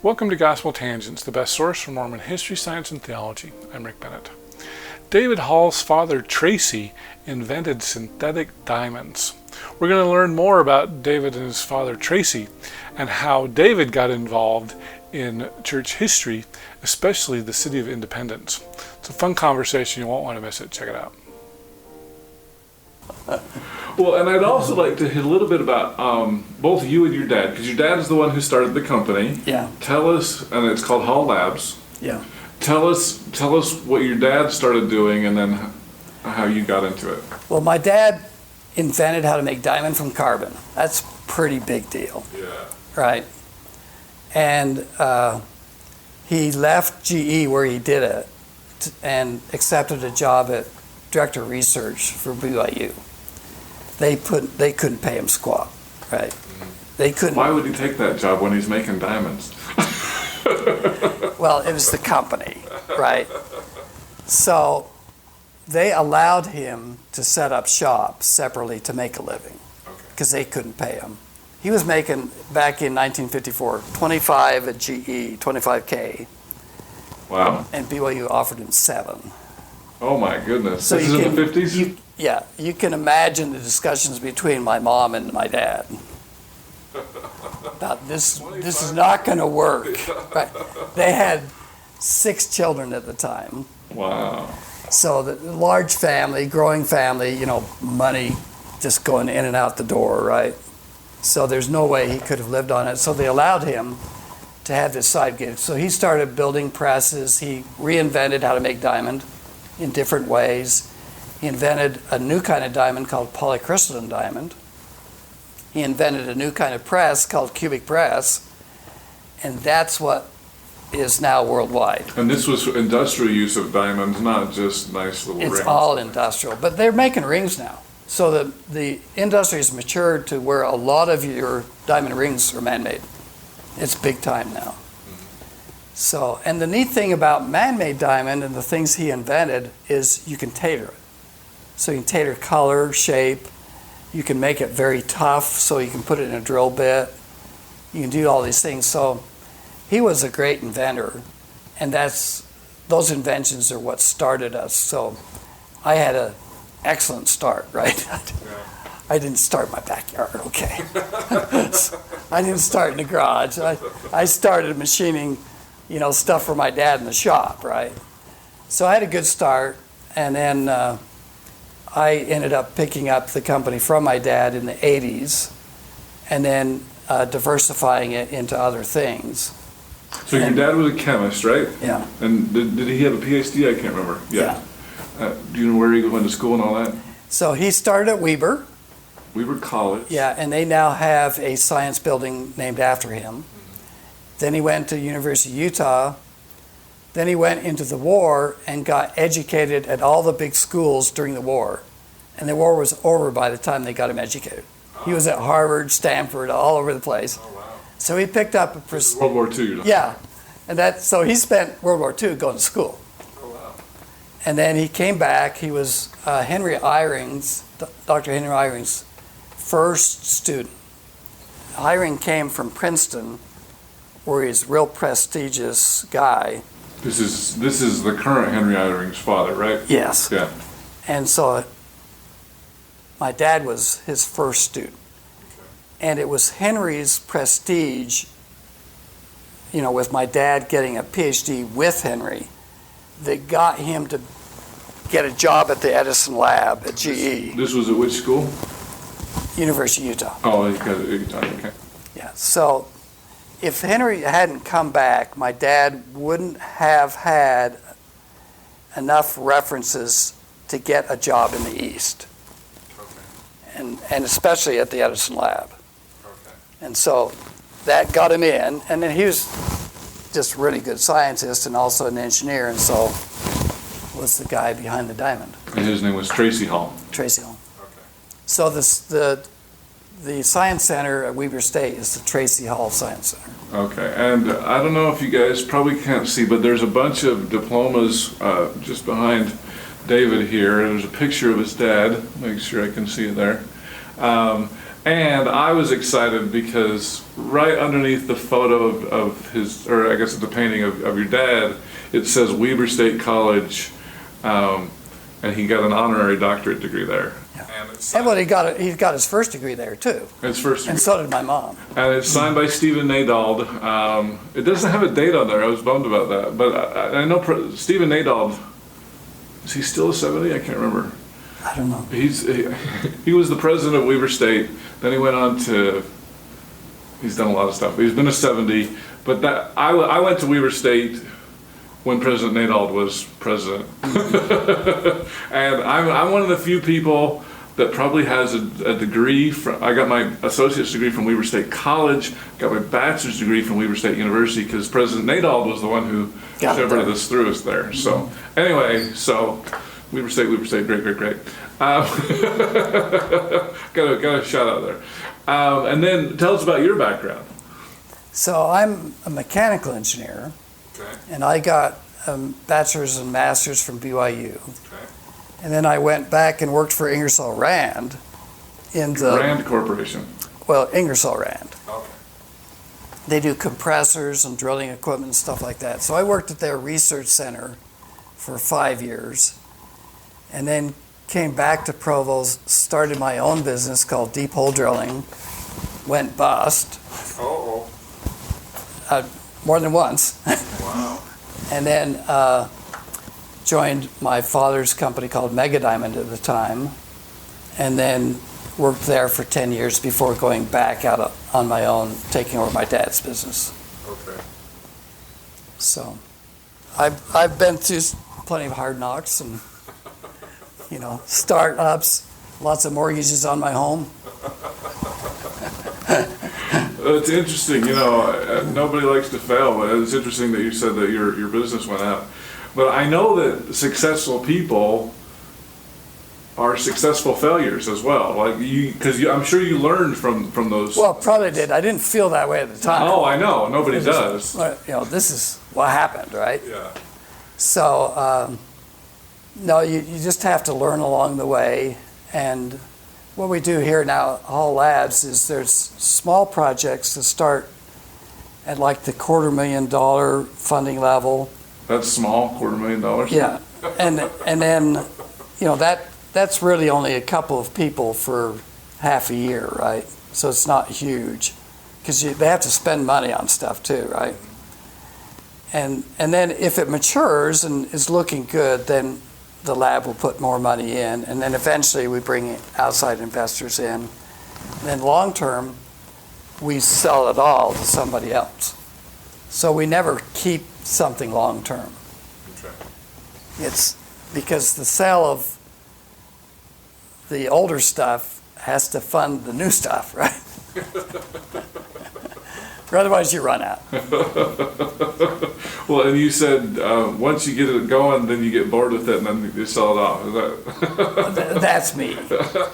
Welcome to Gospel Tangents, the best source for Mormon history, science, and theology. I'm Rick Bennett. David Hall's father, Tracy, invented synthetic diamonds. We're going to learn more about David and his father, Tracy, and how David got involved in church history, especially the City of Independence. It's a fun conversation. You won't want to miss it. Check it out. Well, and I'd also like to hit a little bit about both you and your dad, because your dad is the one who started the company. Yeah. Tell us, and it's called Hall Labs. Yeah. Tell us what your dad started doing, and then how you got into it. Well, my dad invented how to make diamond from carbon. That's a pretty big deal. Yeah. Right. And he left GE where he did it and accepted a job at Director of Research for BYU. They couldn't pay him squat, right? Mm-hmm. They couldn't. Why would he take that job when he's making diamonds? Well, it was the company, right? So they allowed him to set up shop separately to make a living because they couldn't pay him. He was making, back in 1954, 25 at GE, 25K. Wow. And BYU offered him 7. Oh my goodness. So this is in the 50s? Yeah, you can imagine the discussions between my mom and my dad about this is not going to work. Right. They had 6 children at the time. Wow. So the large family, growing family, money just going in and out the door, right? So there's no way he could have lived on it. So they allowed him to have this side gig. So he started building presses. He reinvented how to make diamond in different ways. He invented a new kind of diamond called polycrystalline diamond. He invented a new kind of press called cubic press, and that's what is now worldwide. And this was for industrial use of diamonds, not just nice little rings. It's all industrial, but they're making rings now. So the industry has matured to where a lot of your diamond rings are man-made. It's big time now. So, and the neat thing about man-made diamond and the things he invented is you can tailor it. So you can tailor color, shape. You can make it very tough, so you can put it in a drill bit. You can do all these things. So he was a great inventor, and those inventions are what started us. So I had an excellent start, right? I didn't start in my backyard, okay? I didn't start in the garage. I started machining stuff for my dad in the shop, right? So I had a good start, and then I ended up picking up the company from my dad in the 80s, and then diversifying it into other things. So your dad was a chemist, right? Yeah. And did he have a PhD? I can't remember. Yeah. Do you know where he went to school and all that? So he started at Weber. Weber College. Yeah, and they now have a science building named after him. Then he went to University of Utah. Then he went into the war and got educated at all the big schools during the war. And the war was over by the time they got him educated. He was at Harvard, Stanford, all over the place. Oh, wow. So he picked up World War II. Yeah, and so he spent World War II going to school. Oh, wow. And then he came back. He was Dr. Henry Eyring's first student. Eyring came from Princeton, where he's a real prestigious guy. This is the current Henry Eyring's father, right? Yes. Yeah. And so my dad was his first student. And it was Henry's prestige, with my dad getting a PhD with Henry, that got him to get a job at the Edison lab at GE. This was at which school? University of Utah. Oh, you got it at Utah, okay. Yeah. So if Henry hadn't come back, my dad wouldn't have had enough references to get a job in the East. Okay. And especially at the Edison lab. Okay. And so that got him in, and then he was just a really good scientist and also an engineer, and so was the guy behind the diamond. And his name was Tracy Hall. Tracy Hall. Okay. So the Science Center at Weber State is the Tracy Hall Science Center. Okay, and I don't know if you guys probably can't see, but there's a bunch of diplomas just behind David here. There's a picture of his dad. Make sure I can see it there. And I was excited because right underneath the photo of his, or I guess the painting of your dad, it says Weber State College, and he got an honorary doctorate degree there. Yeah. And well, he got his first degree there too. His first degree. And so did my mom. And it's signed by Stephen Nadald. It doesn't have a date on there. I was bummed about that. But I know Stephen Nadald, is he still a 70? I can't remember. I don't know. He was the president of Weber State. Then he went on to, he's done a lot of stuff. He's been a 70. But I went to Weber State when President Nadald was president. And I'm one of the few people that probably has a degree from, I got my associate's degree from Weber State College, got my bachelor's degree from Weber State University, because President Nadald was the one who shepherded us through us there. So anyway, Weber State, great. Got a shout out there. And then tell us about your background. So I'm a mechanical engineer. Okay. And I got a bachelor's and master's from BYU. Okay. And then I went back and worked for Ingersoll Rand in the Rand Corporation. Well, Ingersoll Rand. Okay. They do compressors and drilling equipment and stuff like that. So I worked at their research center for 5 years, and then came back to Provo, started my own business called Deep Hole Drilling, went bust. Oh. More than once. Wow. And then joined my father's company called Mega Diamond at the time, and then worked there for 10 years before going back out on my own, taking over my dad's business. Okay. So I've been through plenty of hard knocks and, startups, lots of mortgages on my home. It's interesting, nobody likes to fail, but it's interesting that you said that your business went out. But I know that successful people are successful failures as well. Like because I'm sure you learned from those. Well, probably did. I didn't feel that way at the time. Oh, I know. Nobody does. This is what happened, right? Yeah. So, no, you just have to learn along the way. And what we do here now at Hall Labs is there's small projects that start at like the $250,000 funding level. That's small, $250,000? Yeah. And then, that's really only a couple of people for half a year, right? So it's not huge because they have to spend money on stuff too, right? And then if it matures and is looking good, then the lab will put more money in, and then eventually we bring outside investors in. And then long term, we sell it all to somebody else. So we never keep something long term. Okay. It's because the sale of the older stuff has to fund the new stuff, right? Or otherwise you run out. Well, and you said once you get it going, then you get bored with it, and then you sell it off. Is that? That's me.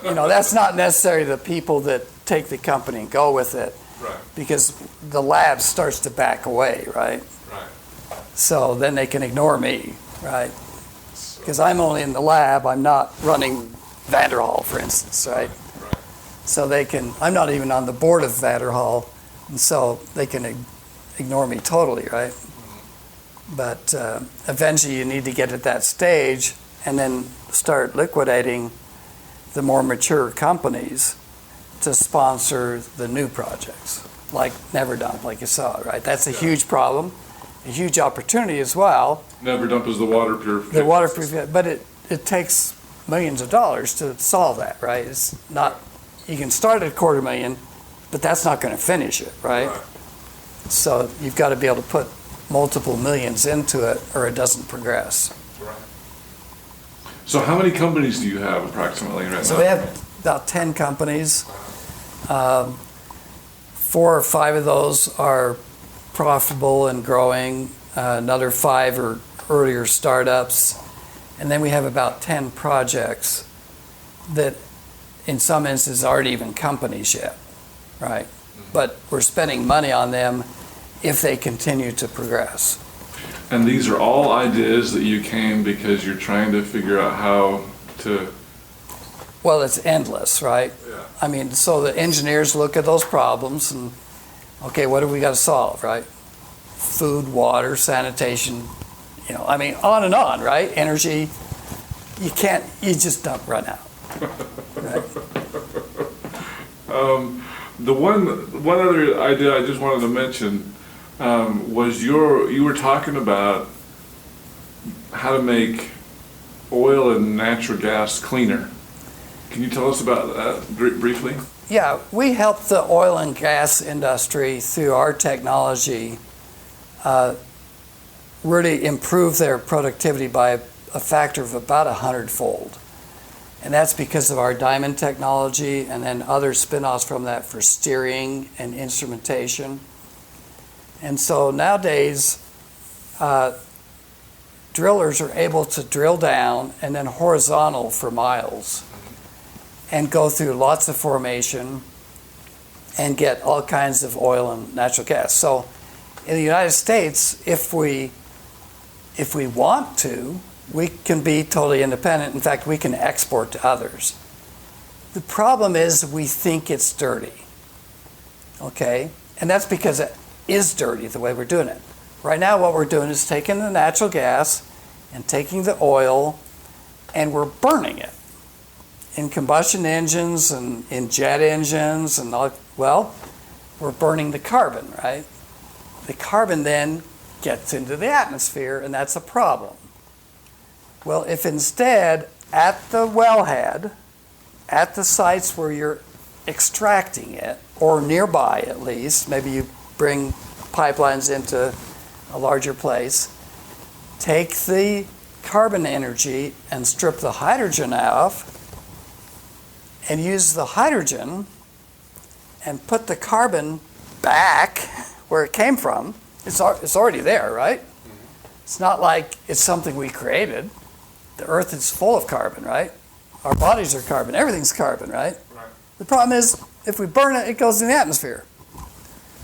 That's not necessarily the people that take the company and go with it. Right. Because the lab starts to back away, right? Right. So then they can ignore me, right? Because I'm only in the lab. I'm not running Vanderhall, for instance, right? Right. So I'm not even on the board of Vanderhall, and so they can ignore me totally, right? But eventually you need to get at that stage and then start liquidating the more mature companies to sponsor the new projects, like Never Dump, like you saw, right? That's a huge problem, a huge opportunity as well. Never Dump is the water purification. The water purification, but it takes millions of dollars to solve that, right? It's not, you can start at $250,000, but that's not going to finish it, right? So you've got to be able to put multiple millions into it or it doesn't progress. Right. So how many companies do you have approximately right now? So we have about 10 companies. 4 or 5 of those are profitable and growing. Another 5 are earlier startups. And then we have about 10 projects that in some instances aren't even companies yet, right? But we're spending money on them if they continue to progress. And these are all ideas that you came because you're trying to figure out how to Well, it's endless, right? Yeah. I mean, so the engineers look at those problems and, okay, what do we got to solve, right? Food, water, sanitation, I mean, on and on, right? Energy. You just don't run out. Right? The one other idea I just wanted to mention was you were talking about how to make oil and natural gas cleaner. Can you tell us about that briefly? Yeah, we help the oil and gas industry through our technology really improve their productivity by a factor of about 100-fold. And that's because of our diamond technology and then other spin-offs from that for steering and instrumentation. And so nowadays, drillers are able to drill down and then horizontal for miles and go through lots of formation and get all kinds of oil and natural gas. So in the United States, if we want to, we can be totally independent. In fact, we can export to others. The problem is we think it's dirty, okay? And that's because it is dirty the way we're doing it. Right now what we're doing is taking the natural gas and taking the oil and we're burning it in combustion engines and in jet engines and all. Well, we're burning the carbon, right? The carbon then gets into the atmosphere and that's a problem. Well, if instead at the wellhead, at the sites where you're extracting it, or nearby at least, maybe you bring pipelines into a larger place, take the carbon energy and strip the hydrogen off, and use the hydrogen and put the carbon back where it came from. It's already there, right? It's not like it's something we created. The earth is full of carbon, right? Our bodies are carbon. Everything's carbon, right? The problem is, if we burn it, it goes in the atmosphere.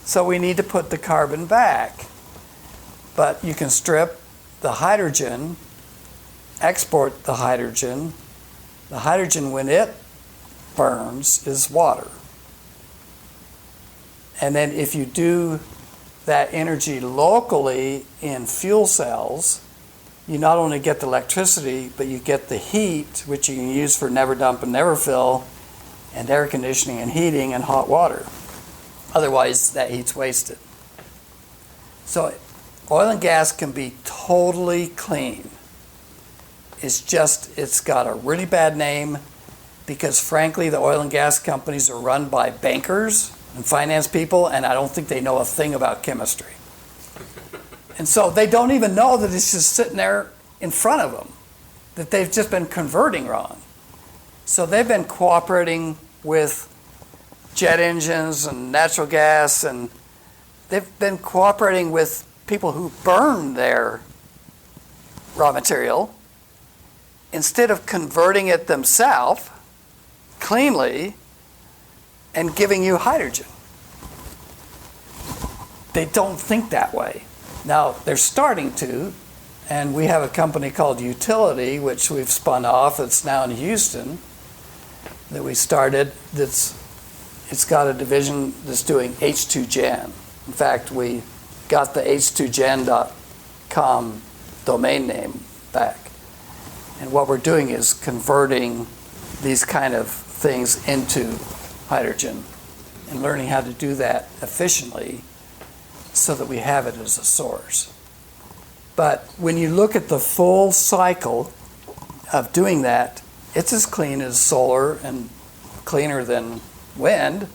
So we need to put the carbon back. But you can strip the hydrogen, export the hydrogen. The hydrogen, when it burns, is water. And then if you do that energy locally in fuel cells, you not only get the electricity, but you get the heat, which you can use for never dump and never fill, and air conditioning and heating and hot water. Otherwise, that heat's wasted. So oil and gas can be totally clean. It's got a really bad name because, frankly, the oil and gas companies are run by bankers and finance people, and I don't think they know a thing about chemistry. And so they don't even know that it's just sitting there in front of them, that they've just been converting wrong. So they've been cooperating with jet engines and natural gas, and they've been cooperating with people who burn their raw material instead of converting it themselves cleanly and giving you hydrogen. They don't think that way. Now, they're starting to, and we have a company called Utility, which we've spun off. It's now in Houston, that we started. It's got a division that's doing H2Gen. In fact, we got the h2gen.com domain name back. And what we're doing is converting these kind of things into hydrogen and learning how to do that efficiently so that we have it as a source. But when you look at the full cycle of doing that, it's as clean as solar and cleaner than wind,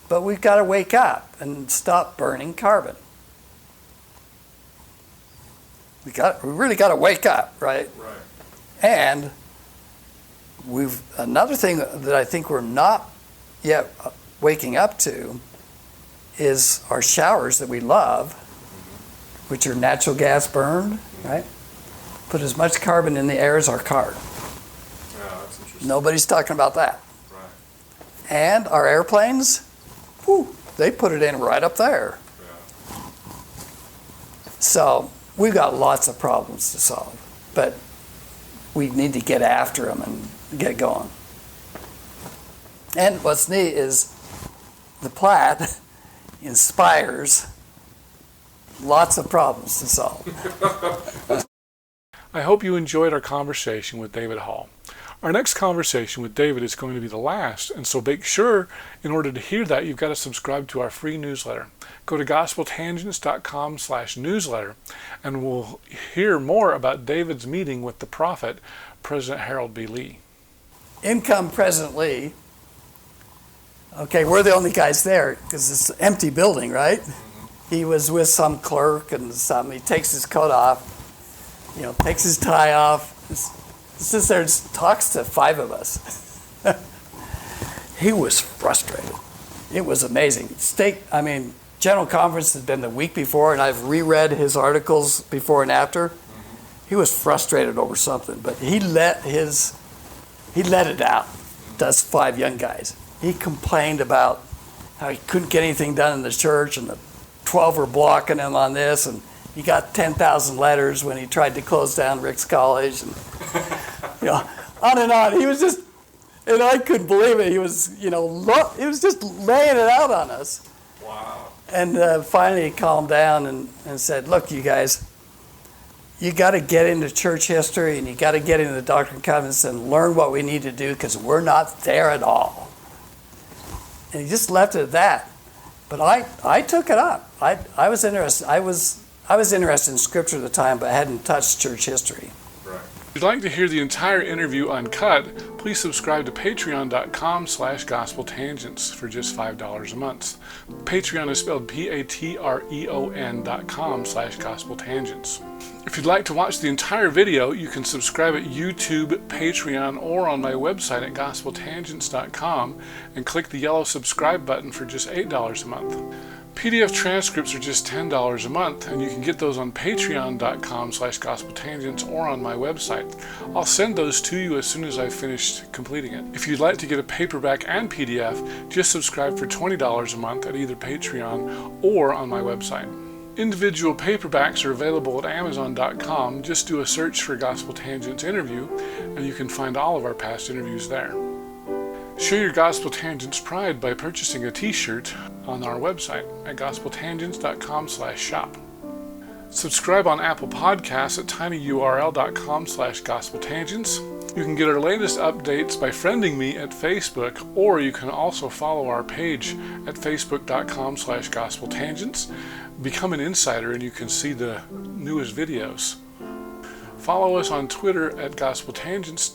but we've got to wake up and stop burning carbon. We really got to wake up, right? Right. And another thing that I think we're not yet waking up to is our showers that we love, which are natural gas burned, right? Put as much carbon in the air as our car. Yeah, that's interesting. Nobody's talking about that. Right. And our airplanes, whew, they put it in right up there. Yeah. So we've got lots of problems to solve, but we need to get after them and get going. And what's neat is the Platte inspires lots of problems to solve. I hope you enjoyed our conversation with David Hall. Our next conversation with David is going to be the last, and so make sure, in order to hear that, you've got to subscribe to our free newsletter. Go to gospeltangents.com/newsletter, and we'll hear more about David's meeting with the prophet, President Harold B. Lee. In come President Lee. Okay, we're the only guys there because it's an empty building, right? He was with some clerk and he takes his coat off, takes his tie off, sits there and talks to 5 of us. He was frustrated. It was amazing. General Conference had been the week before, and I've reread his articles before and after. He was frustrated over something, but he let it out to us 5 young guys. He complained about how he couldn't get anything done in the church, and the 12 were blocking him on this, and he got 10,000 letters when he tried to close down Rick's College, and on and on. He was just, and I couldn't believe it. He was, he was just laying it out on us. Wow. And finally he calmed down and said, look, you guys, you got to get into church history and you got to get into the Doctrine and Covenants and learn what we need to do because we're not there at all. And he just left it at that. But I took it up. I was interested. I was interested in Scripture at the time, but I hadn't touched church history. If you'd like to hear the entire interview uncut, please subscribe to patreon.com/gospeltangents for just $5 a month. Patreon is spelled patreon.com/gospeltangents. If you'd like to watch the entire video, you can subscribe at YouTube, Patreon, or on my website at gospeltangents.com and click the yellow subscribe button for just $8 a month. PDF transcripts are just $10 a month, and you can get those on patreon.com/gospeltangents or on my website. I'll send those to you as soon as I've finished completing it. If you'd like to get a paperback and PDF, just subscribe for $20 a month at either Patreon or on my website. Individual paperbacks are available at Amazon.com. Just do a search for Gospel Tangents Interview, and you can find all of our past interviews there. Show your Gospel Tangents pride by purchasing a t-shirt on our website at gospeltangents.com/shop. Subscribe on Apple Podcasts at tinyurl.com/gospeltangents. You can get our latest updates by friending me at Facebook, or you can also follow our page at facebook.com/gospeltangents. Become an insider and you can see the newest videos. Follow us on Twitter at Gospel Tangents.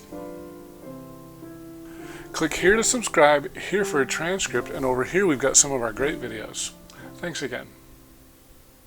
Click here to subscribe, here for a transcript, and over here we've got some of our great videos. Thanks again.